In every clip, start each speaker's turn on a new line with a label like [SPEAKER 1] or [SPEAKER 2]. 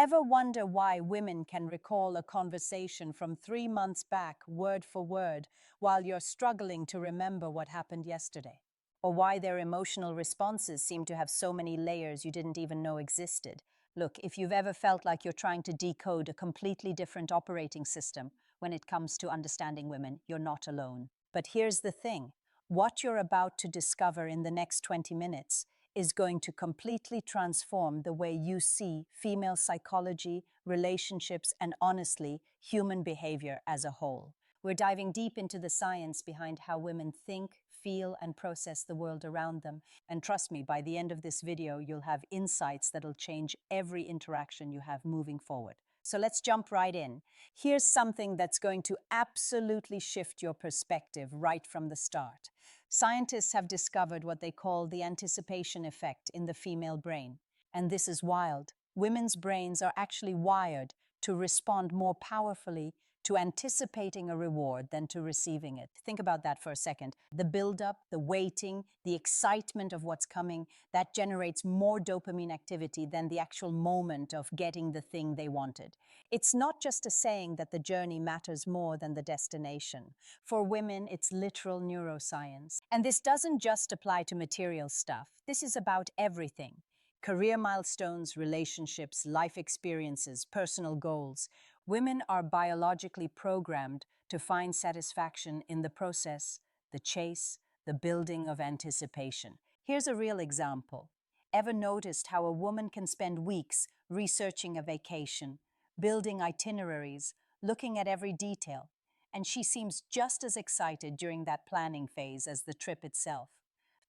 [SPEAKER 1] Ever wonder why women can recall a conversation from 3 months back, word for word, while you're struggling to remember what happened yesterday? Or why their emotional responses seem to have so many layers you didn't even know existed? Look, if you've ever felt like you're trying to decode a completely different operating system when it comes to understanding women, you're not alone. But here's the thing. What you're about to discover in the next 20 minutes is going to completely transform the way you see female psychology, relationships, and honestly, human behavior as a whole. We're diving deep into the science behind how women think, feel, and process the world around them. And trust me, by the end of this video, you'll have insights that'll change every interaction you have moving forward. So let's jump right in. Here's something that's going to absolutely shift your perspective right from the start. Scientists have discovered what they call the anticipation effect in the female brain. And this is wild. Women's brains are actually wired to respond more powerfully to anticipating a reward than to receiving it. Think about that for a second. The buildup, the waiting, the excitement of what's coming, that generates more dopamine activity than the actual moment of getting the thing they wanted. It's not just a saying that the journey matters more than the destination. For women, it's literal neuroscience. And this doesn't just apply to material stuff. This is about everything. Career milestones, relationships, life experiences, personal goals. Women are biologically programmed to find satisfaction in the process, the chase, the building of anticipation. Here's a real example. Ever noticed how a woman can spend weeks researching a vacation, building itineraries, looking at every detail, and she seems just as excited during that planning phase as the trip itself?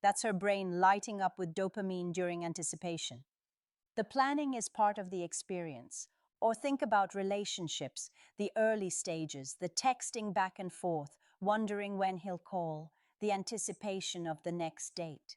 [SPEAKER 1] That's her brain lighting up with dopamine during anticipation. The planning is part of the experience. Or think about relationships, the early stages, the texting back and forth, wondering when he'll call, the anticipation of the next date.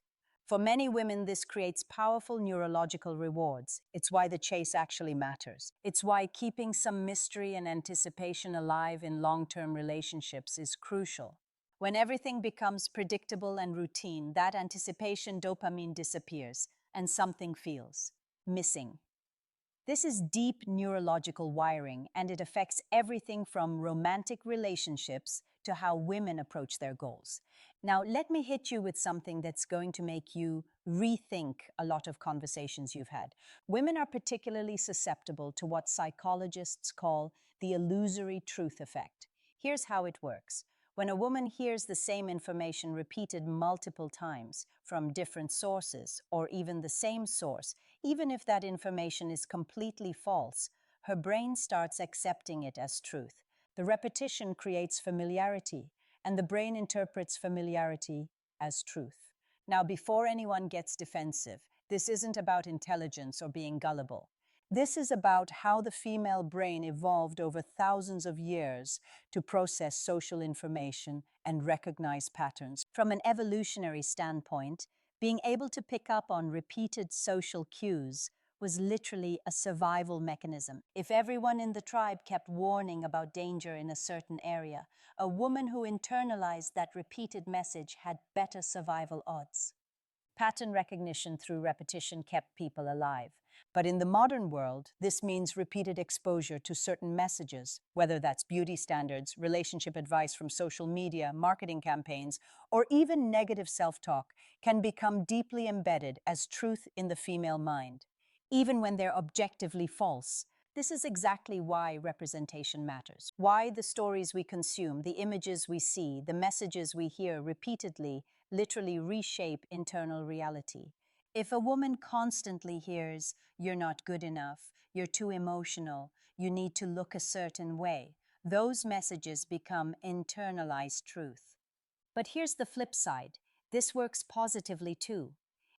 [SPEAKER 1] For many women, this creates powerful neurological rewards. It's why the chase actually matters. It's why keeping some mystery and anticipation alive in long-term relationships is crucial. When everything becomes predictable and routine, that anticipation dopamine disappears and something feels missing. This is deep neurological wiring, and it affects everything from romantic relationships to how women approach their goals. Now, let me hit you with something that's going to make you rethink a lot of conversations you've had. Women are particularly susceptible to what psychologists call the illusory truth effect. Here's how it works. When a woman hears the same information repeated multiple times from different sources, or even the same source, even if that information is completely false, her brain starts accepting it as truth. The repetition creates familiarity, and the brain interprets familiarity as truth. Now, before anyone gets defensive, this isn't about intelligence or being gullible. This is about how the female brain evolved over thousands of years to process social information and recognize patterns. From an evolutionary standpoint, being able to pick up on repeated social cues was literally a survival mechanism. If everyone in the tribe kept warning about danger in a certain area, a woman who internalized that repeated message had better survival odds. Pattern recognition through repetition kept people alive. But in the modern world, this means repeated exposure to certain messages, whether that's beauty standards, relationship advice from social media, marketing campaigns, or even negative self-talk, can become deeply embedded as truth in the female mind, even when they're objectively false. This is exactly why representation matters. Why the stories we consume, the images we see, the messages we hear repeatedly literally reshape internal reality. If a woman constantly hears, "You're not good enough, you're too emotional, you need to look a certain way," those messages become internalized truth. But here's the flip side. This works positively too.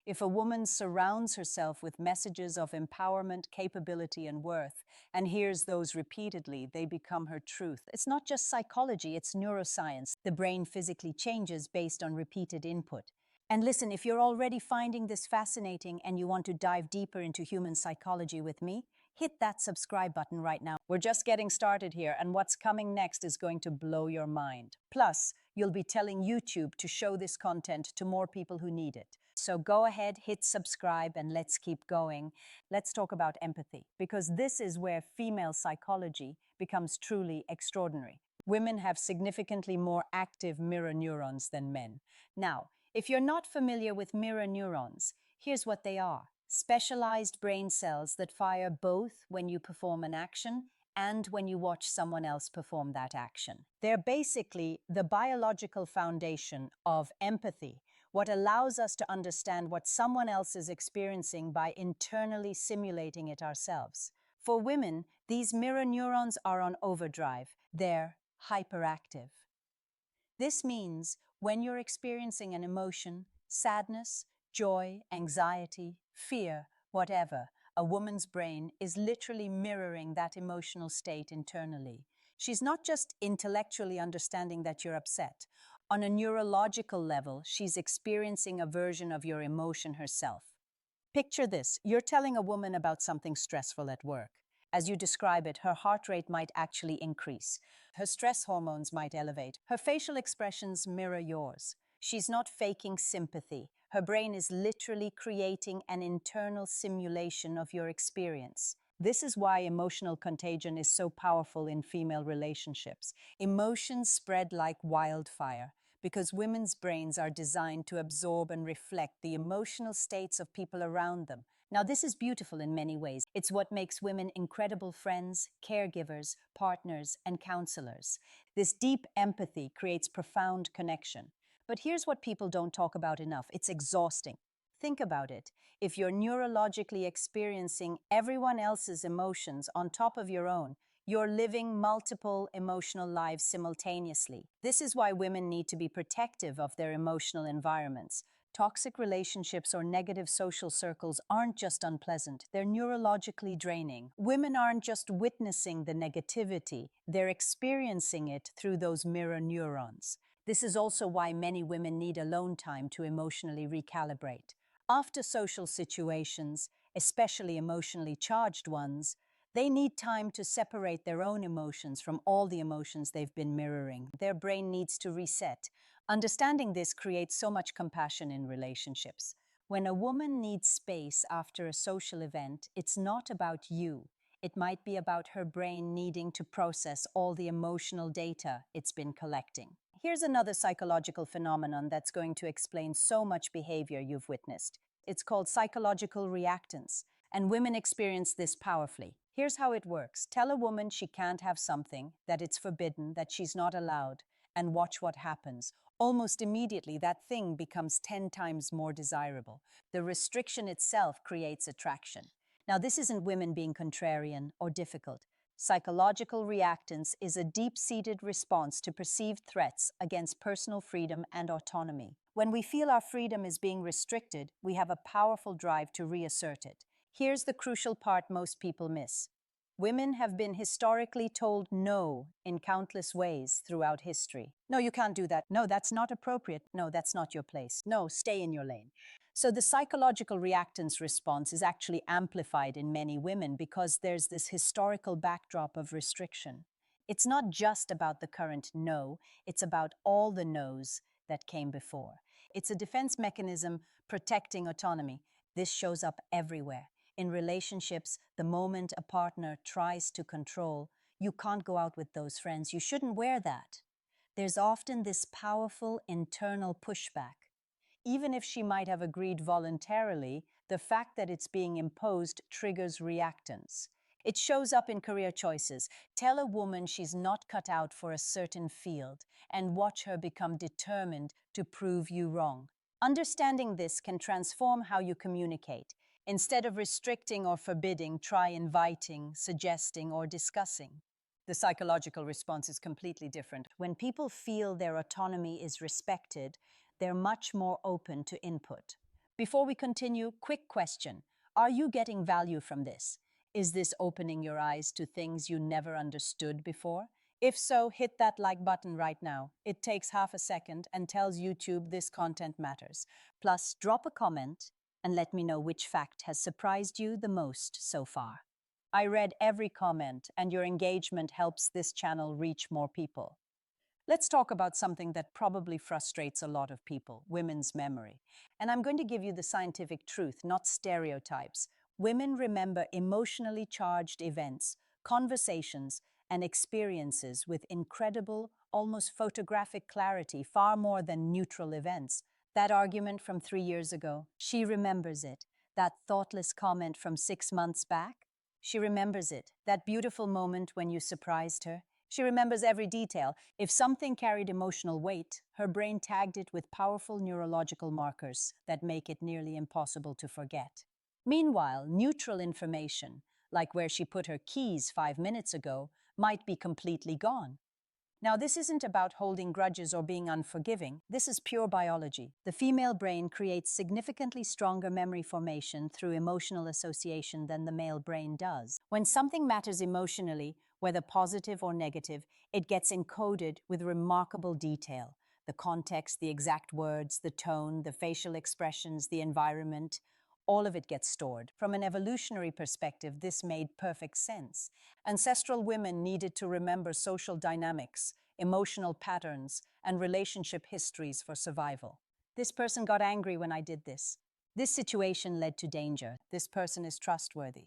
[SPEAKER 1] If a woman surrounds herself with messages of empowerment, capability, and worth, and hears those repeatedly, they become her truth. It's not just psychology, it's neuroscience. The brain physically changes based on repeated input. And listen, if you're already finding this fascinating and you want to dive deeper into human psychology with me, hit that subscribe button right now. We're just getting started here, and what's coming next is going to blow your mind. Plus, you'll be telling YouTube to show this content to more people who need it. So go ahead, hit subscribe, and let's keep going. Let's talk about empathy, because this is where female psychology becomes truly extraordinary. Women have significantly more active mirror neurons than men. Now, if you're not familiar with mirror neurons, here's what they are: specialized brain cells that fire both when you perform an action and when you watch someone else perform that action. They're basically the biological foundation of empathy, what allows us to understand what someone else is experiencing by internally simulating it ourselves. For women, these mirror neurons are on overdrive. They're hyperactive. This means when you're experiencing an emotion, sadness, joy, anxiety, fear, whatever, a woman's brain is literally mirroring that emotional state internally. She's not just intellectually understanding that you're upset. On a neurological level, she's experiencing a version of your emotion herself. Picture this: you're telling a woman about something stressful at work. As you describe it, her heart rate might actually increase. Her stress hormones might elevate. Her facial expressions mirror yours. She's not faking sympathy. Her brain is literally creating an internal simulation of your experience. This is why emotional contagion is so powerful in female relationships. Emotions spread like wildfire because women's brains are designed to absorb and reflect the emotional states of people around them. Now, this is beautiful in many ways. It's what makes women incredible friends, caregivers, partners, and counselors. This deep empathy creates profound connection. But here's what people don't talk about enough: it's exhausting. Think about it. If you're neurologically experiencing everyone else's emotions on top of your own, you're living multiple emotional lives simultaneously. This is why women need to be protective of their emotional environments. Toxic relationships or negative social circles aren't just unpleasant, they're neurologically draining. Women aren't just witnessing the negativity, they're experiencing it through those mirror neurons. This is also why many women need alone time to emotionally recalibrate. After social situations, especially emotionally charged ones, they need time to separate their own emotions from all the emotions they've been mirroring. Their brain needs to reset. Understanding this creates so much compassion in relationships. When a woman needs space after a social event, it's not about you. It might be about her brain needing to process all the emotional data it's been collecting. Here's another psychological phenomenon that's going to explain so much behavior you've witnessed. It's called psychological reactance, and women experience this powerfully. Here's how it works. Tell a woman she can't have something, that it's forbidden, that she's not allowed, and watch what happens. Almost immediately, that thing becomes 10 times more desirable. The restriction itself creates attraction. Now, this isn't women being contrarian or difficult. Psychological reactance is a deep-seated response to perceived threats against personal freedom and autonomy. When we feel our freedom is being restricted, we have a powerful drive to reassert it. Here's the crucial part most people miss. Women have been historically told no in countless ways throughout history. No, you can't do that. No, that's not appropriate. No, that's not your place. No, stay in your lane. So the psychological reactance response is actually amplified in many women because there's this historical backdrop of restriction. It's not just about the current no, it's about all the no's that came before. It's a defense mechanism protecting autonomy. This shows up everywhere. In relationships, the moment a partner tries to control, you can't go out with those friends, you shouldn't wear that. There's often this powerful internal pushback. Even if she might have agreed voluntarily, the fact that it's being imposed triggers reactance. It shows up in career choices. Tell a woman she's not cut out for a certain field and watch her become determined to prove you wrong. Understanding this can transform how you communicate. Instead of restricting or forbidding, try inviting, suggesting, or discussing. The psychological response is completely different. When people feel their autonomy is respected, they're much more open to input. Before we continue, quick question. Are you getting value from this? Is this opening your eyes to things you never understood before? If so, hit that like button right now. It takes half a second and tells YouTube this content matters. Plus, drop a comment and let me know which fact has surprised you the most so far. I read every comment, and your engagement helps this channel reach more people. Let's talk about something that probably frustrates a lot of people, women's memory. And I'm going to give you the scientific truth, not stereotypes. Women remember emotionally charged events, conversations, and experiences with incredible, almost photographic clarity, far more than neutral events. That argument from 3 years ago, she remembers it. That thoughtless comment from 6 months back, she remembers it. That beautiful moment when you surprised her, she remembers every detail. If something carried emotional weight, her brain tagged it with powerful neurological markers that make it nearly impossible to forget. Meanwhile, neutral information, like where she put her keys 5 minutes ago, might be completely gone. Now, this isn't about holding grudges or being unforgiving. This is pure biology. The female brain creates significantly stronger memory formation through emotional association than the male brain does. When something matters emotionally, whether positive or negative, it gets encoded with remarkable detail. The context, the exact words, the tone, the facial expressions, the environment, all of it gets stored. From an evolutionary perspective, this made perfect sense. Ancestral women needed to remember social dynamics, emotional patterns, and relationship histories for survival. This person got angry when I did this. This situation led to danger. This person is trustworthy.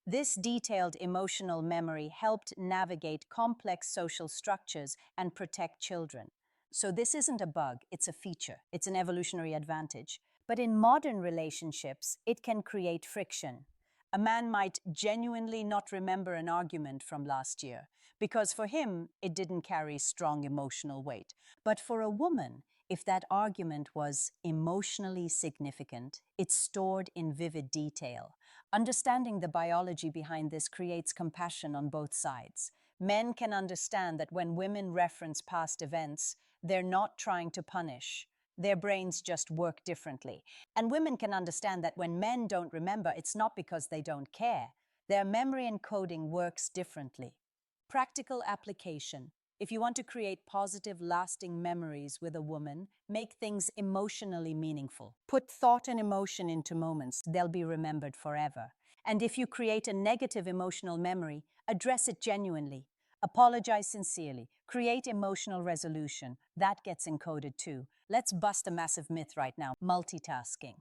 [SPEAKER 1] This detailed emotional memory helped navigate complex social structures and protect children. So this isn't a bug, it's a feature. It's an evolutionary advantage. But in modern relationships, it can create friction. A man might genuinely not remember an argument from last year because for him, it didn't carry strong emotional weight. But for a woman, if that argument was emotionally significant, it's stored in vivid detail. Understanding the biology behind this creates compassion on both sides. Men can understand that when women reference past events, they're not trying to punish. Their brains just work differently. And women can understand that when men don't remember, it's not because they don't care. Their memory encoding works differently. Practical application. If you want to create positive, lasting memories with a woman, make things emotionally meaningful. Put thought and emotion into moments, they'll be remembered forever. And if you create a negative emotional memory, address it genuinely. Apologize sincerely. Create emotional resolution. That gets encoded too. Let's bust a massive myth right now. Multitasking.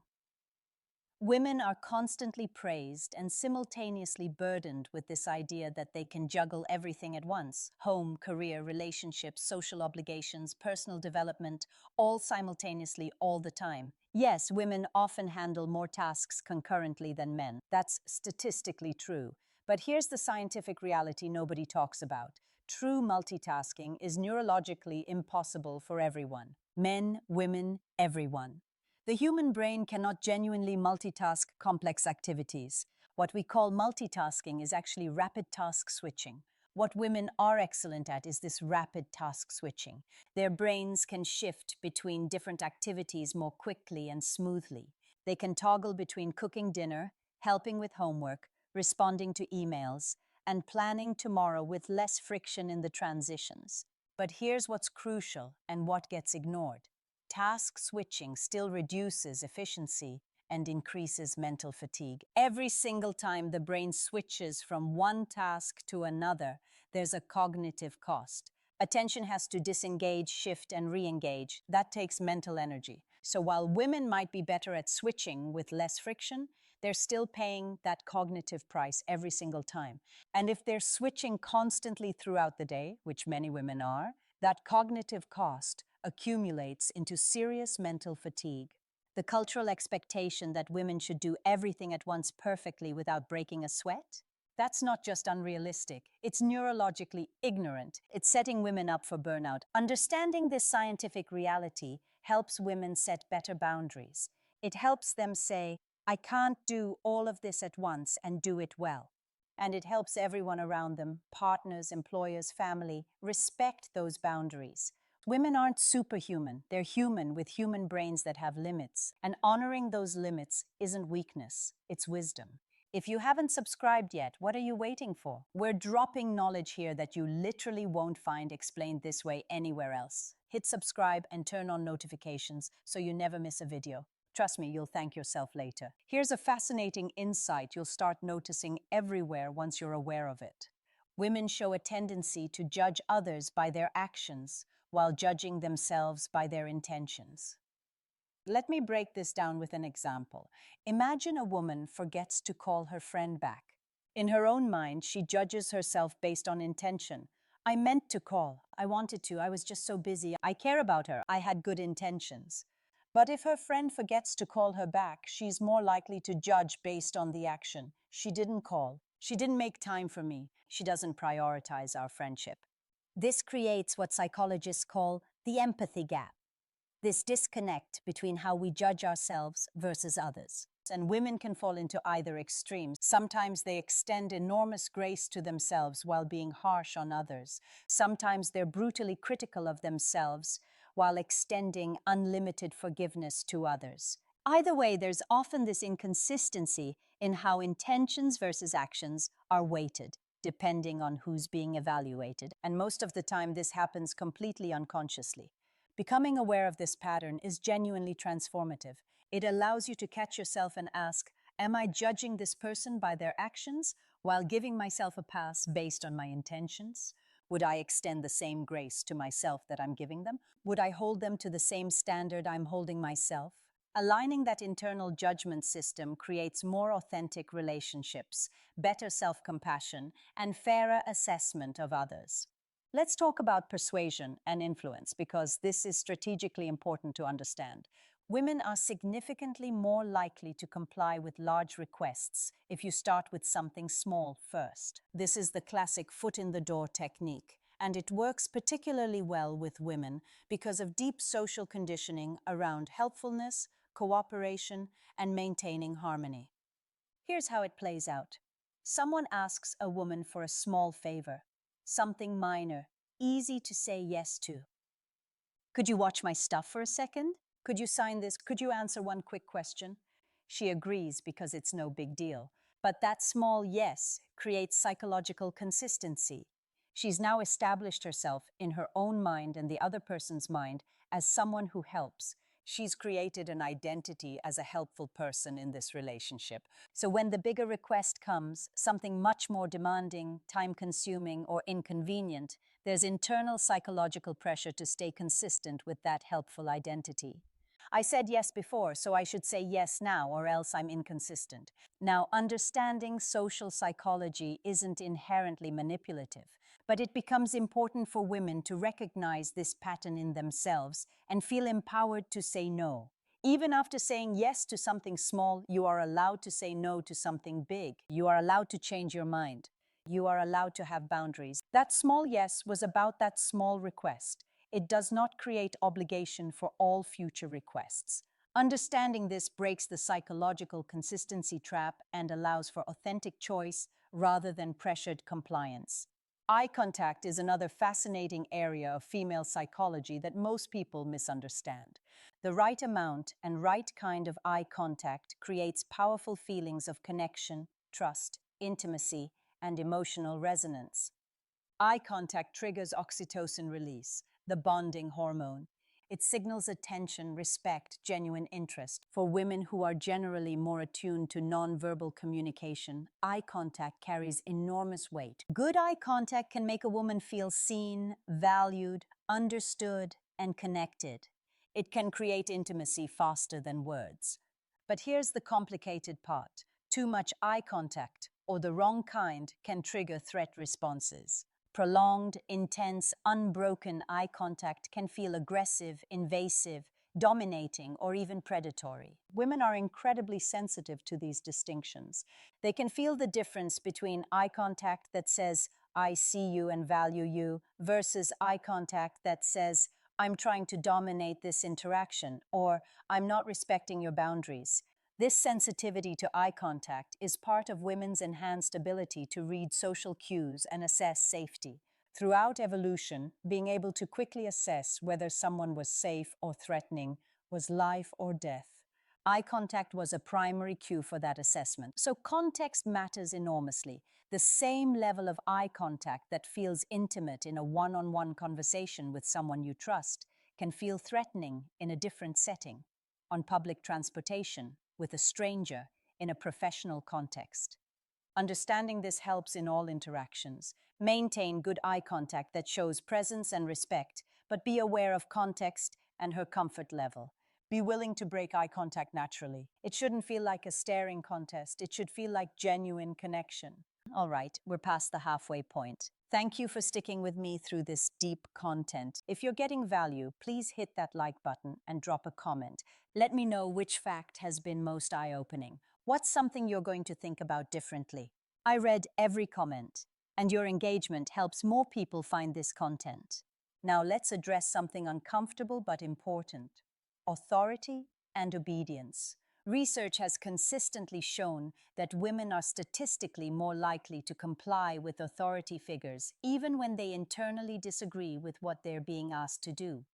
[SPEAKER 1] Women are constantly praised and simultaneously burdened with this idea that they can juggle everything at once: home, career, relationships, social obligations, personal development, all simultaneously all the time. Yes, women often handle more tasks concurrently than men. That's statistically true. But here's the scientific reality nobody talks about. True multitasking is neurologically impossible for everyone. Men, women, everyone. The human brain cannot genuinely multitask complex activities. What we call multitasking is actually rapid task switching. What women are excellent at is this rapid task switching. Their brains can shift between different activities more quickly and smoothly. They can toggle between cooking dinner, helping with homework, responding to emails, and planning tomorrow with less friction in the transitions. But here's what's crucial and what gets ignored. Task switching still reduces efficiency and increases mental fatigue. Every single time the brain switches from one task to another, there's a cognitive cost. Attention has to disengage, shift, and re-engage. That takes mental energy. So while women might be better at switching with less friction, they're still paying that cognitive price every single time. And if they're switching constantly throughout the day, which many women are, that cognitive cost accumulates into serious mental fatigue. The cultural expectation that women should do everything at once perfectly without breaking a sweat? That's not just unrealistic, it's neurologically ignorant. It's setting women up for burnout. Understanding this scientific reality helps women set better boundaries. It helps them say, I can't do all of this at once and do it well. And it helps everyone around them, partners, employers, family, respect those boundaries. Women aren't superhuman. They're human with human brains that have limits. And honoring those limits isn't weakness, it's wisdom. If you haven't subscribed yet, what are you waiting for? We're dropping knowledge here that you literally won't find explained this way anywhere else. Hit subscribe and turn on notifications so you never miss a video. Trust me, you'll thank yourself later. Here's a fascinating insight you'll start noticing everywhere once you're aware of it. Women show a tendency to judge others by their actions, while judging themselves by their intentions. Let me break this down with an example. Imagine a woman forgets to call her friend back. In her own mind, she judges herself based on intention. I meant to call. I wanted to. I was just so busy. I care about her. I had good intentions. But if her friend forgets to call her back, she's more likely to judge based on the action. She didn't call. She didn't make time for me. She doesn't prioritize our friendship. This creates what psychologists call the empathy gap, this disconnect between how we judge ourselves versus others. And women can fall into either extreme. Sometimes they extend enormous grace to themselves while being harsh on others. Sometimes they're brutally critical of themselves while extending unlimited forgiveness to others. Either way, there's often this inconsistency in how intentions versus actions are weighted, depending on who's being evaluated. And most of the time, this happens completely unconsciously. Becoming aware of this pattern is genuinely transformative. It allows you to catch yourself and ask, am I judging this person by their actions while giving myself a pass based on my intentions? Would I extend the same grace to myself that I'm giving them? Would I hold them to the same standard I'm holding myself? Aligning that internal judgment system creates more authentic relationships, better self-compassion, and fairer assessment of others. Let's talk about persuasion and influence because this is strategically important to understand. Women are significantly more likely to comply with large requests if you start with something small first. This is the classic foot in the door technique, and it works particularly well with women because of deep social conditioning around helpfulness, cooperation, and maintaining harmony. Here's how it plays out. Someone asks a woman for a small favor, something minor, easy to say yes to. Could you watch my stuff for a second? Could you sign this? Could you answer one quick question? She agrees because it's no big deal. But that small yes creates psychological consistency. She's now established herself in her own mind and the other person's mind as someone who helps. She's created an identity as a helpful person in this relationship. So when the bigger request comes, something much more demanding, time-consuming, or inconvenient, there's internal psychological pressure to stay consistent with that helpful identity. I said yes before, so I should say yes now, or else I'm inconsistent. Now, understanding social psychology isn't inherently manipulative, but it becomes important for women to recognize this pattern in themselves and feel empowered to say no. Even after saying yes to something small, you are allowed to say no to something big. You are allowed to change your mind. You are allowed to have boundaries. That small yes was about that small request. It does not create obligation for all future requests. Understanding this breaks the psychological consistency trap and allows for authentic choice rather than pressured compliance. Eye contact is another fascinating area of female psychology that most people misunderstand. The right amount and right kind of eye contact creates powerful feelings of connection, trust, intimacy, and emotional resonance. Eye contact triggers oxytocin release, the bonding hormone. It signals attention, respect, genuine interest. For women who are generally more attuned to nonverbal communication, eye contact carries enormous weight. Good eye contact can make a woman feel seen, valued, understood, and connected. It can create intimacy faster than words. But here's the complicated part. Too much eye contact, or the wrong kind, can trigger threat responses. Prolonged, intense, unbroken eye contact can feel aggressive, invasive, dominating, or even predatory. Women are incredibly sensitive to these distinctions. They can feel the difference between eye contact that says, I see you and value you, versus eye contact that says, I'm trying to dominate this interaction, or I'm not respecting your boundaries. This sensitivity to eye contact is part of women's enhanced ability to read social cues and assess safety. Throughout evolution, being able to quickly assess whether someone was safe or threatening was life or death. Eye contact was a primary cue for that assessment. So context matters enormously. The same level of eye contact that feels intimate in a one-on-one conversation with someone you trust can feel threatening in a different setting, on public transportation, with a stranger, in a professional context. Understanding this helps in all interactions. Maintain good eye contact that shows presence and respect, but be aware of context and her comfort level. Be willing to break eye contact naturally. It shouldn't feel like a staring contest. It should feel like genuine connection. All right, we're past the halfway point. Thank you for sticking with me through this deep content. If you're getting value, please hit that like button and drop a comment. Let me know which fact has been most eye-opening. What's something you're going to think about differently? I read every comment, and your engagement helps more people find this content. Now let's address something uncomfortable but important: authority and obedience. Research has consistently shown that women are statistically more likely to comply with authority figures, even when they internally disagree with what they're being asked to do.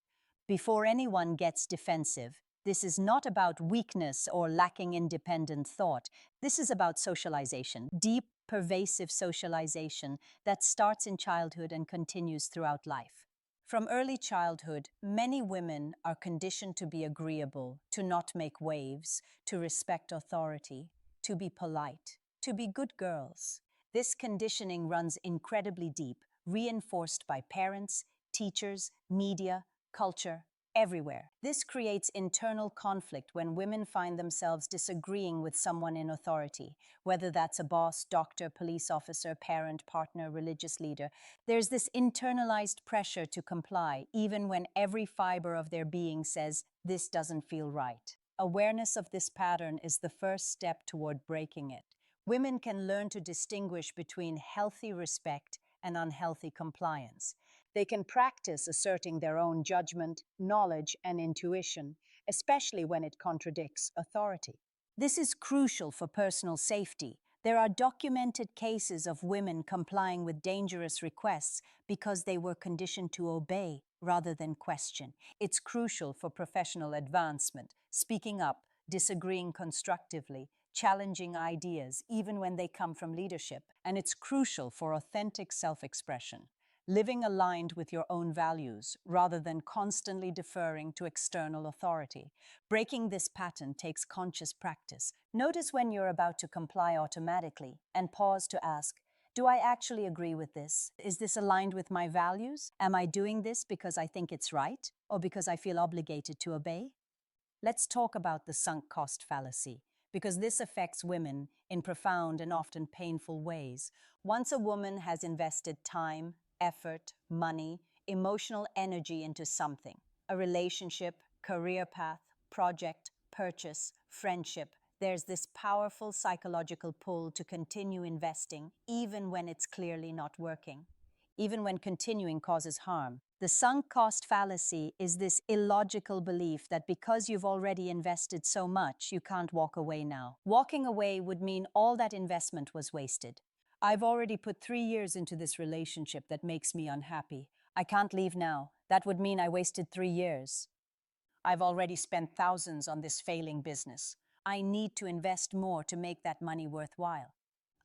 [SPEAKER 1] Before anyone gets defensive, this is not about weakness or lacking independent thought. This is about socialization, deep, pervasive socialization that starts in childhood and continues throughout life. From early childhood, many women are conditioned to be agreeable, to not make waves, to respect authority, to be polite, to be good girls. This conditioning runs incredibly deep, reinforced by parents, teachers, media, culture, everywhere. This creates internal conflict when women find themselves disagreeing with someone in authority, whether that's a boss, doctor, police officer, parent, partner, religious leader. There's this internalized pressure to comply, even when every fiber of their being says, this doesn't feel right. Awareness of this pattern is the first step toward breaking it. Women can learn to distinguish between healthy respect and unhealthy compliance. They can practice asserting their own judgment, knowledge, and intuition, especially when it contradicts authority. This is crucial for personal safety. There are documented cases of women complying with dangerous requests because they were conditioned to obey rather than question. It's crucial for professional advancement, speaking up, disagreeing constructively, challenging ideas, even when they come from leadership. And it's crucial for authentic self-expression, living aligned with your own values rather than constantly deferring to external authority. Breaking this pattern takes conscious practice. Notice when you're about to comply automatically and pause to ask, do I actually agree with this? Is this aligned with my values? Am I doing this because I think it's right or because I feel obligated to obey? Let's talk about the sunk cost fallacy, because this affects women in profound and often painful ways. Once a woman has invested time, effort, money, emotional energy into something, a relationship, career path, project, purchase, friendship, there's this powerful psychological pull to continue investing even when it's clearly not working, even when continuing causes harm. The sunk cost fallacy is this illogical belief that because you've already invested so much, you can't walk away now. Walking away would mean all that investment was wasted. I've already put 3 years into this relationship that makes me unhappy. I can't leave now. That would mean I wasted 3 years. I've already spent thousands on this failing business. I need to invest more to make that money worthwhile.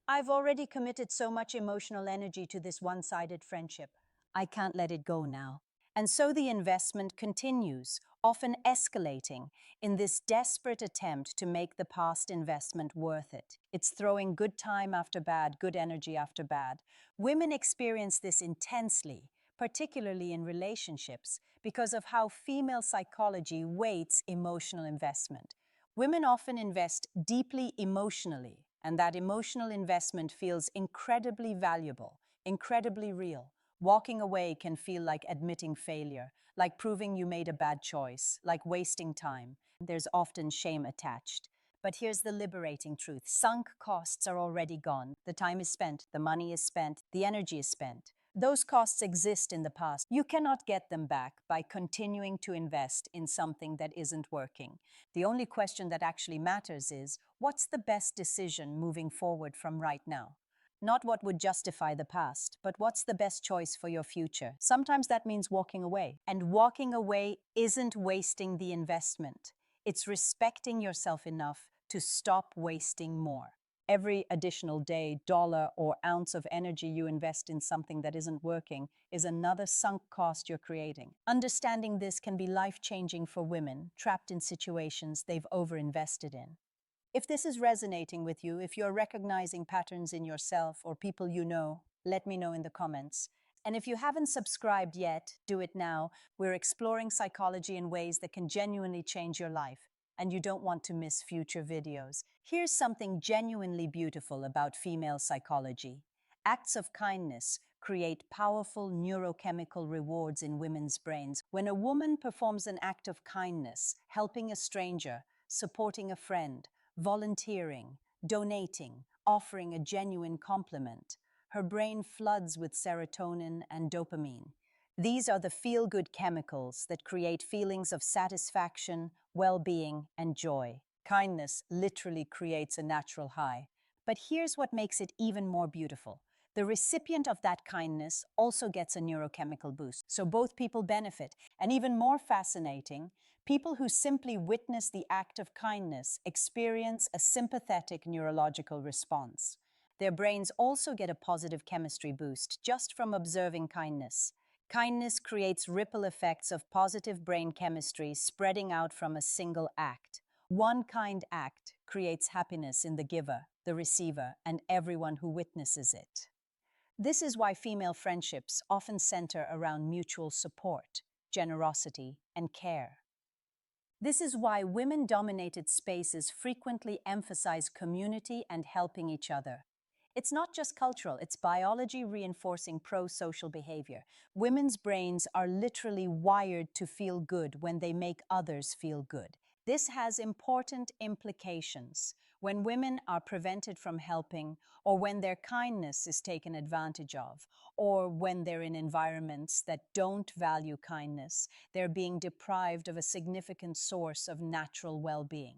[SPEAKER 1] I've already committed so much emotional energy to this one-sided friendship. I can't let it go now. And so the investment continues, often escalating, in this desperate attempt to make the past investment worth it. It's throwing good time after bad, good energy after bad. Women experience this intensely, particularly in relationships, because of how female psychology weights emotional investment. Women often invest deeply emotionally, and that emotional investment feels incredibly valuable, incredibly real. Walking away can feel like admitting failure, like proving you made a bad choice, like wasting time. There's often shame attached. But here's the liberating truth. Sunk costs are already gone. The time is spent, the money is spent, the energy is spent. Those costs exist in the past. You cannot get them back by continuing to invest in something that isn't working. The only question that actually matters is, what's the best decision moving forward from right now? Not what would justify the past, but what's the best choice for your future. Sometimes that means walking away. And walking away isn't wasting the investment. It's respecting yourself enough to stop wasting more. Every additional day, dollar, or ounce of energy you invest in something that isn't working is another sunk cost you're creating. Understanding this can be life-changing for women trapped in situations they've overinvested in. If this is resonating with you, if you're recognizing patterns in yourself or people you know, let me know in the comments. And if you haven't subscribed yet, do it now. We're exploring psychology in ways that can genuinely change your life, and you don't want to miss future videos. Here's something genuinely beautiful about female psychology. Acts of kindness create powerful neurochemical rewards in women's brains. When a woman performs an act of kindness, helping a stranger, supporting a friend, volunteering, donating, offering a genuine compliment, her brain floods with serotonin and dopamine. These are the feel-good chemicals that create feelings of satisfaction, well-being, and joy. Kindness literally creates a natural high. But here's what makes it even more beautiful. The recipient of that kindness also gets a neurochemical boost, so both people benefit. And even more fascinating, people who simply witness the act of kindness experience a sympathetic neurological response. Their brains also get a positive chemistry boost just from observing kindness. Kindness creates ripple effects of positive brain chemistry spreading out from a single act. One kind act creates happiness in the giver, the receiver, and everyone who witnesses it. This is why female friendships often center around mutual support, generosity, and care. This is why women-dominated spaces frequently emphasize community and helping each other. It's not just cultural, it's biology reinforcing pro-social behavior. Women's brains are literally wired to feel good when they make others feel good. This has important implications. When women are prevented from helping, or when their kindness is taken advantage of, or when they're in environments that don't value kindness, they're being deprived of a significant source of natural well-being.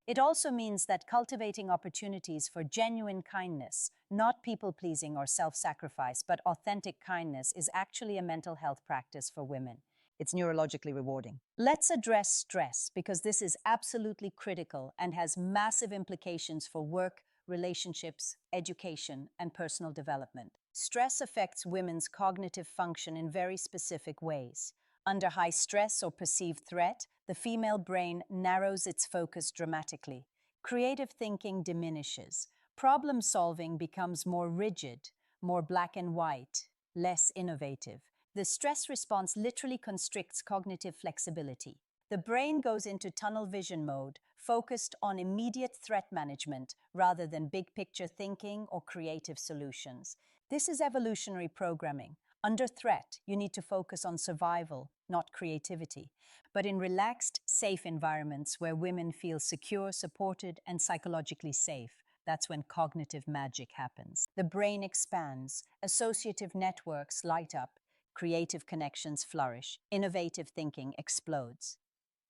[SPEAKER 1] It also means that cultivating opportunities for genuine kindness, not people-pleasing or self-sacrifice, but authentic kindness, is actually a mental health practice for women. It's neurologically rewarding. Let's address stress, because this is absolutely critical and has massive implications for work, relationships, education, and personal development. Stress affects women's cognitive function in very specific ways. Under high stress or perceived threat, the female brain narrows its focus dramatically. Creative thinking diminishes. Problem solving becomes more rigid, more black and white, less innovative. The stress response literally constricts cognitive flexibility. The brain goes into tunnel vision mode, focused on immediate threat management rather than big picture thinking or creative solutions. This is evolutionary programming. Under threat, you need to focus on survival, not creativity. But in relaxed, safe environments where women feel secure, supported, and psychologically safe, that's when cognitive magic happens. The brain expands, associative networks light up, creative connections flourish, innovative thinking explodes.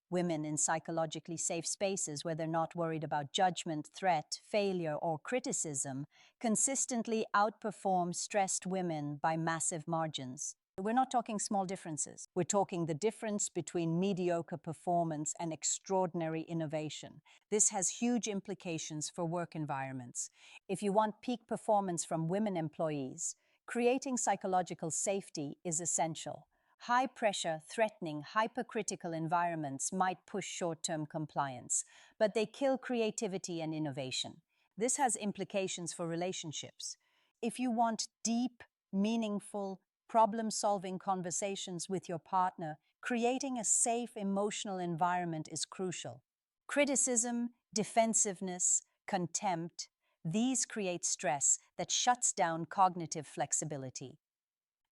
[SPEAKER 1] Women in psychologically safe spaces where they're not worried about judgment, threat, failure, or criticism consistently outperform stressed women by massive margins. We're not talking small differences. We're talking the difference between mediocre performance and extraordinary innovation. This has huge implications for work environments. If you want peak performance from women employees, creating psychological safety is essential. High-pressure, threatening, hypercritical environments might push short-term compliance, but they kill creativity and innovation. This has implications for relationships. If you want deep, meaningful, problem-solving conversations with your partner, creating a safe emotional environment is crucial. Criticism, defensiveness, contempt, these create stress that shuts down cognitive flexibility.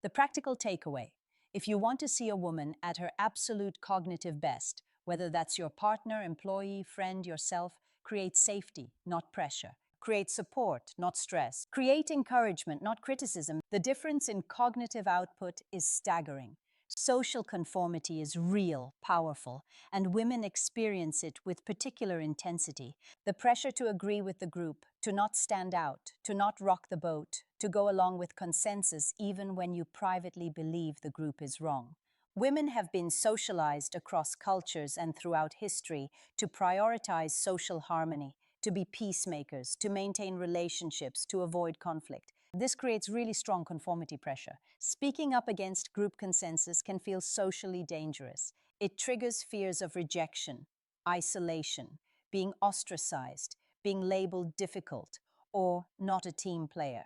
[SPEAKER 1] The practical takeaway: if you want to see a woman at her absolute cognitive best, whether that's your partner, employee, friend, yourself, create safety, not pressure. Create support, not stress. Create encouragement, not criticism. The difference in cognitive output is staggering. Social conformity is real, powerful, and women experience it with particular intensity. The pressure to agree with the group, to not stand out, to not rock the boat, to go along with consensus even when you privately believe the group is wrong. Women have been socialized across cultures and throughout history to prioritize social harmony, to be peacemakers, to maintain relationships, to avoid conflict. This creates really strong conformity pressure. Speaking up against group consensus can feel socially dangerous. It triggers fears of rejection, isolation, being ostracized, being labeled difficult, or not a team player.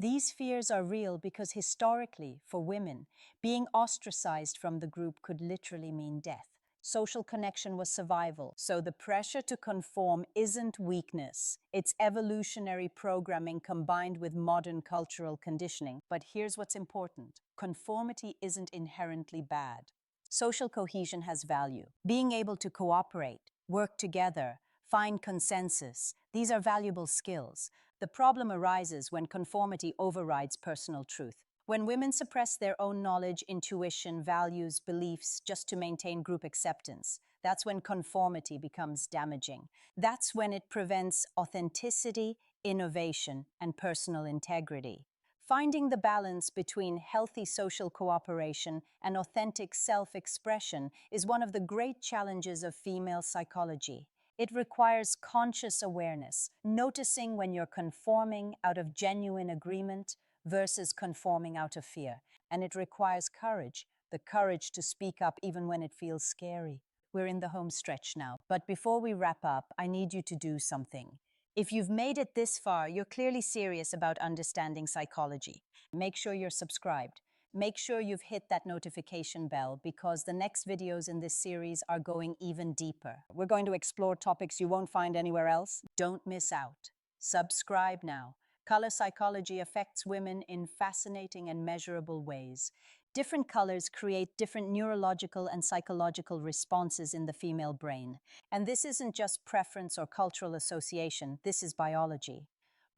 [SPEAKER 1] These fears are real because historically, for women, being ostracized from the group could literally mean death. Social connection was survival, so the pressure to conform isn't weakness. It's evolutionary programming combined with modern cultural conditioning. But here's what's important. Conformity isn't inherently bad. Social cohesion has value. Being able to cooperate, work together, find consensus, these are valuable skills. The problem arises when conformity overrides personal truth. When women suppress their own knowledge, intuition, values, beliefs just to maintain group acceptance, that's when conformity becomes damaging. That's when it prevents authenticity, innovation, and personal integrity. Finding the balance between healthy social cooperation and authentic self-expression is one of the great challenges of female psychology. It requires conscious awareness, noticing when you're conforming out of genuine agreement versus conforming out of fear. And it requires courage, the courage to speak up even when it feels scary. We're in the home stretch now, but before we wrap up, I need you to do something. If you've made it this far, you're clearly serious about understanding psychology. Make sure you're subscribed. Make sure you've hit that notification bell because the next videos in this series are going even deeper. We're going to explore topics you won't find anywhere else. Don't miss out. Subscribe now. Color psychology affects women in fascinating and measurable ways. Different colors create different neurological and psychological responses in the female brain. And this isn't just preference or cultural association, this is biology.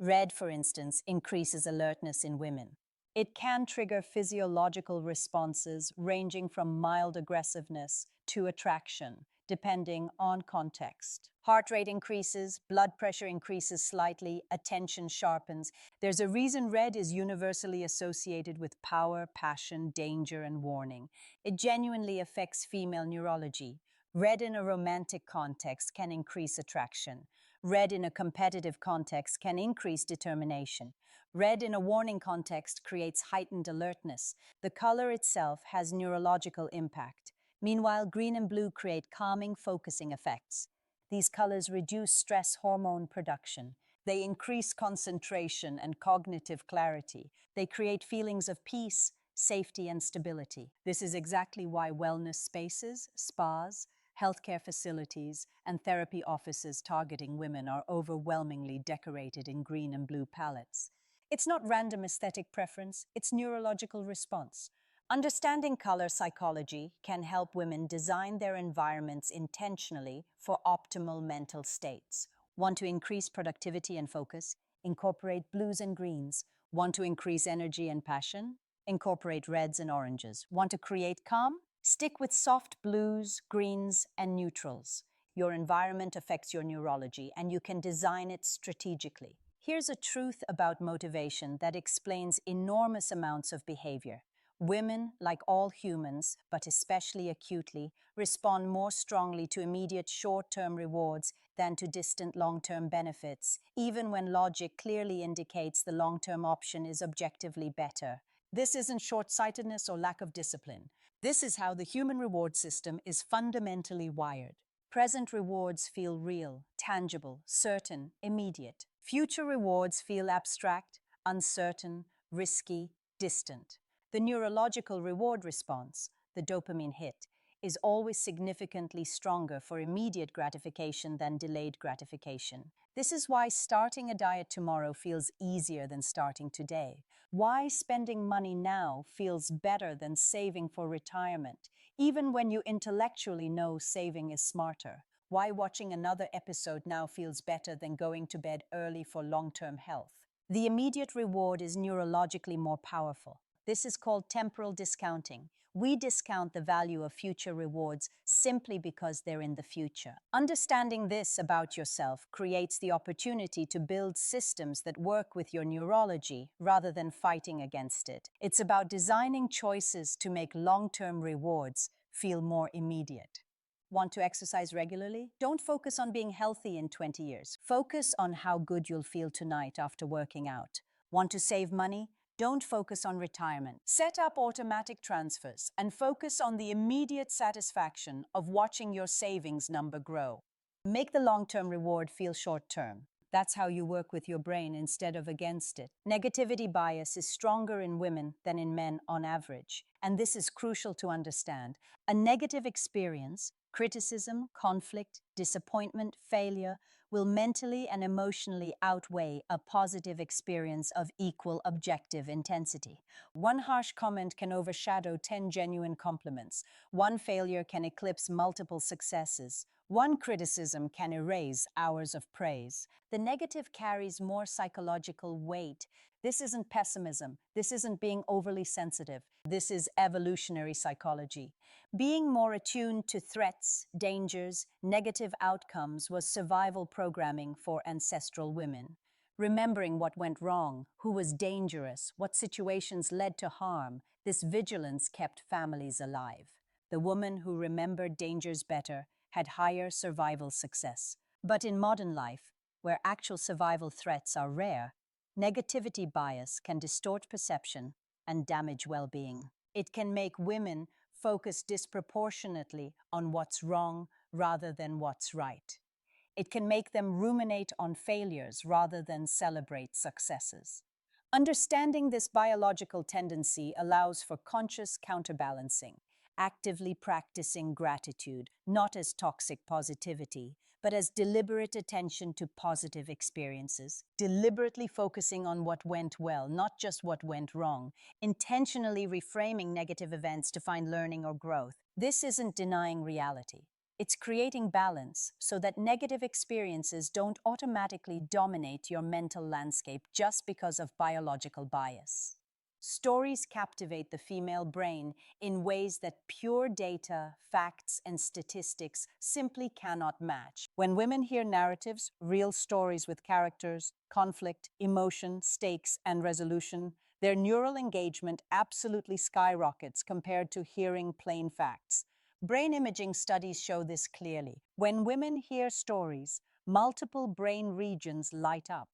[SPEAKER 1] Red, for instance, increases alertness in women. It can trigger physiological responses ranging from mild aggressiveness to attraction, depending on context. Heart rate increases, blood pressure increases slightly, attention sharpens. There's a reason red is universally associated with power, passion, danger, and warning. It genuinely affects female neurology. Red in a romantic context can increase attraction. Red in a competitive context can increase determination. Red in a warning context creates heightened alertness. The color itself has neurological impact. Meanwhile, green and blue create calming, focusing effects. These colors reduce stress hormone production. They increase concentration and cognitive clarity. They create feelings of peace, safety, and stability. This is exactly why wellness spaces, spas, healthcare facilities, and therapy offices targeting women are overwhelmingly decorated in green and blue palettes. It's not random aesthetic preference, it's neurological response. Understanding color psychology can help women design their environments intentionally for optimal mental states. Want to increase productivity and focus? Incorporate blues and greens. Want to increase energy and passion? Incorporate reds and oranges. Want to create calm? Stick with soft blues, greens, and neutrals. Your environment affects your neurology, and you can design it strategically. Here's a truth about motivation that explains enormous amounts of behavior. Women, like all humans, but especially acutely, respond more strongly to immediate short-term rewards than to distant long-term benefits, even when logic clearly indicates the long-term option is objectively better. This isn't short-sightedness or lack of discipline. This is how the human reward system is fundamentally wired. Present rewards feel real, tangible, certain, immediate. Future rewards feel abstract, uncertain, risky, distant. The neurological reward response, the dopamine hit, is always significantly stronger for immediate gratification than delayed gratification. This is why starting a diet tomorrow feels easier than starting today. Why spending money now feels better than saving for retirement, even when you intellectually know saving is smarter. Why watching another episode now feels better than going to bed early for long-term health. The immediate reward is neurologically more powerful. This is called temporal discounting. We discount the value of future rewards simply because they're in the future. Understanding this about yourself creates the opportunity to build systems that work with your neurology rather than fighting against it. It's about designing choices to make long-term rewards feel more immediate. Want to exercise regularly? Don't focus on being healthy in 20 years. Focus on how good you'll feel tonight after working out. Want to save money? Don't focus on retirement. Set up automatic transfers and focus on the immediate satisfaction of watching your savings number grow. Make the long-term reward feel short-term. That's how you work with your brain instead of against it. Negativity bias is stronger in women than in men on average, and this is crucial to understand. A negative experience, criticism, conflict, disappointment, failure, will mentally and emotionally outweigh a positive experience of equal objective intensity. One harsh comment can overshadow 10 genuine compliments. One failure can eclipse multiple successes. One criticism can erase hours of praise. The negative carries more psychological weight. This isn't pessimism. This isn't being overly sensitive. This is evolutionary psychology. Being more attuned to threats, dangers, negative outcomes was survival programming for ancestral women. Remembering what went wrong, who was dangerous, what situations led to harm, this vigilance kept families alive. The woman who remembered dangers better had higher survival success. But in modern life, where actual survival threats are rare, negativity bias can distort perception and damage well-being. It can make women focus disproportionately on what's wrong rather than what's right. It can make them ruminate on failures rather than celebrate successes. Understanding this biological tendency allows for conscious counterbalancing, actively practicing gratitude, not as toxic positivity, but as deliberate attention to positive experiences, deliberately focusing on what went well, not just what went wrong, intentionally reframing negative events to find learning or growth. This isn't denying reality. It's creating balance so that negative experiences don't automatically dominate your mental landscape just because of biological bias. Stories captivate the female brain in ways that pure data, facts, and statistics simply cannot match. When women hear narratives, real stories with characters, conflict, emotion, stakes, and resolution, their neural engagement absolutely skyrockets compared to hearing plain facts. Brain imaging studies show this clearly. When women hear stories, multiple brain regions light up.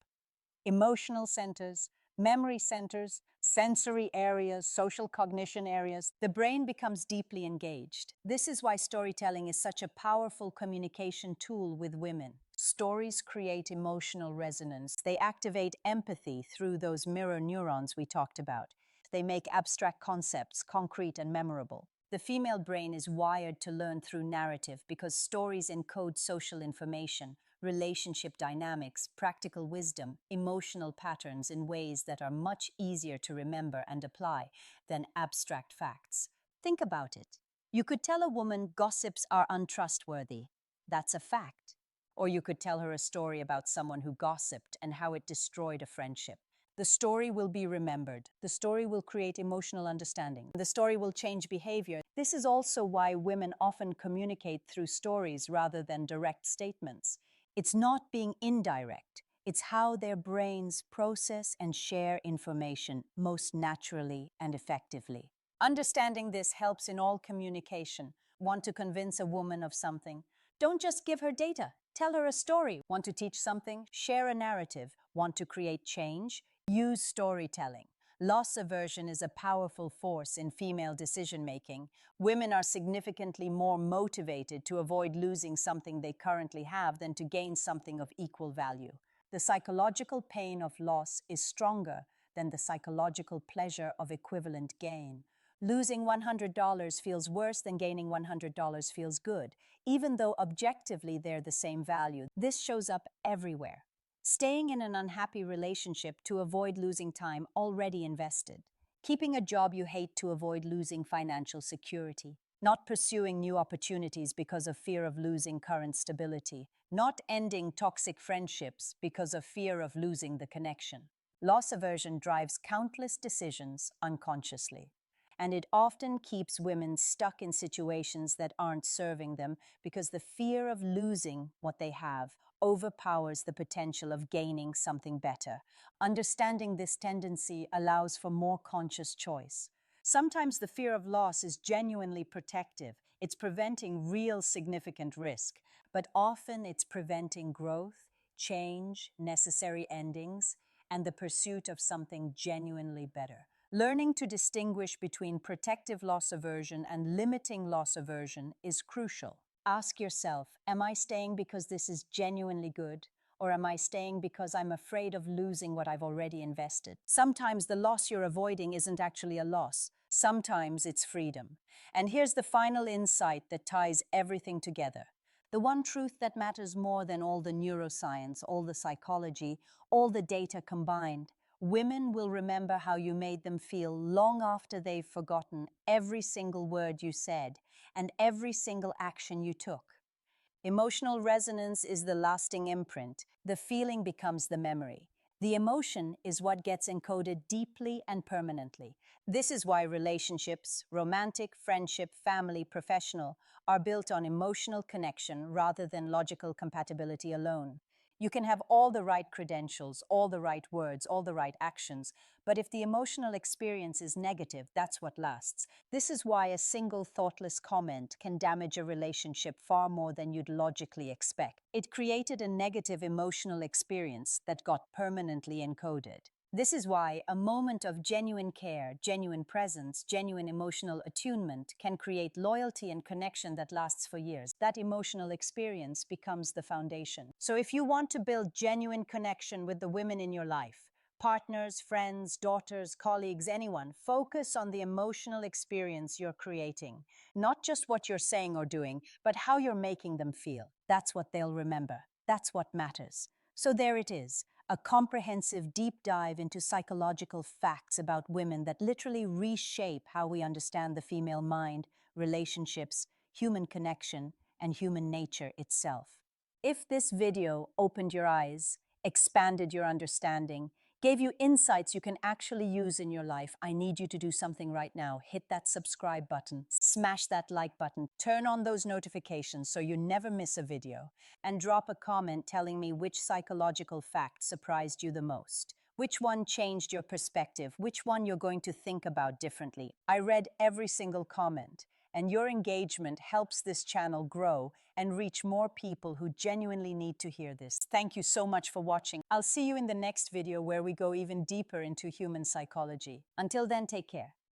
[SPEAKER 1] Emotional centers, memory centers, sensory areas, social cognition areas. The brain becomes deeply engaged. This is why storytelling is such a powerful communication tool with women. Stories create emotional resonance. They activate empathy through those mirror neurons we talked about. They make abstract concepts concrete and memorable. The female brain is wired to learn through narrative because stories encode social information, relationship dynamics, practical wisdom, emotional patterns in ways that are much easier to remember and apply than abstract facts. Think about it. You could tell a woman gossips are untrustworthy. That's a fact. Or you could tell her a story about someone who gossiped and how it destroyed a friendship. The story will be remembered. The story will create emotional understanding. The story will change behavior. This is also why women often communicate through stories rather than direct statements. It's not being indirect. It's how their brains process and share information most naturally and effectively. Understanding this helps in all communication. Want to convince a woman of something? Don't just give her data. Tell her a story. Want to teach something? Share a narrative. Want to create change? Use storytelling. Loss aversion is a powerful force in female decision-making. Women are significantly more motivated to avoid losing something they currently have than to gain something of equal value. The psychological pain of loss is stronger than the psychological pleasure of equivalent gain. Losing $100 feels worse than gaining $100 feels good, even though objectively they're the same value. This shows up everywhere. Staying in an unhappy relationship to avoid losing time already invested. Keeping a job you hate to avoid losing financial security. Not pursuing new opportunities because of fear of losing current stability. Not ending toxic friendships because of fear of losing the connection. Loss aversion drives countless decisions unconsciously. And it often keeps women stuck in situations that aren't serving them because the fear of losing what they have overpowers the potential of gaining something better. Understanding this tendency allows for more conscious choice. Sometimes the fear of loss is genuinely protective. It's preventing real significant risk, but often it's preventing growth, change, necessary endings, and the pursuit of something genuinely better. Learning to distinguish between protective loss aversion and limiting loss aversion is crucial. Ask yourself, am I staying because this is genuinely good? Or am I staying because I'm afraid of losing what I've already invested? Sometimes the loss you're avoiding isn't actually a loss. Sometimes it's freedom. And here's the final insight that ties everything together. The one truth that matters more than all the neuroscience, all the psychology, all the data combined. Women will remember how you made them feel long after they've forgotten every single word you said and every single action you took. Emotional resonance is the lasting imprint. The feeling becomes the memory. The emotion is what gets encoded deeply and permanently. This is why relationships, romantic, friendship, family, professional, are built on emotional connection rather than logical compatibility alone. You can have all the right credentials, all the right words, all the right actions, but if the emotional experience is negative, that's what lasts. This is why a single thoughtless comment can damage a relationship far more than you'd logically expect. It created a negative emotional experience that got permanently encoded. This is why a moment of genuine care, genuine presence, genuine emotional attunement can create loyalty and connection that lasts for years. That emotional experience becomes the foundation. So if you want to build genuine connection with the women in your life, partners, friends, daughters, colleagues, anyone, focus on the emotional experience you're creating. Not just what you're saying or doing, but how you're making them feel. That's what they'll remember. That's what matters. So there it is, a comprehensive deep dive into psychological facts about women that literally reshape how we understand the female mind, relationships, human connection, and human nature itself. If this video opened your eyes, expanded your understanding, gave you insights you can actually use in your life, I need you to do something right now. Hit that subscribe button, smash that like button, turn on those notifications so you never miss a video, and drop a comment telling me which psychological fact surprised you the most. Which one changed your perspective? Which one you're going to think about differently? I read every single comment, and your engagement helps this channel grow and reach more people who genuinely need to hear this. Thank you so much for watching. I'll see you in the next video where we go even deeper into human psychology. Until then, take care.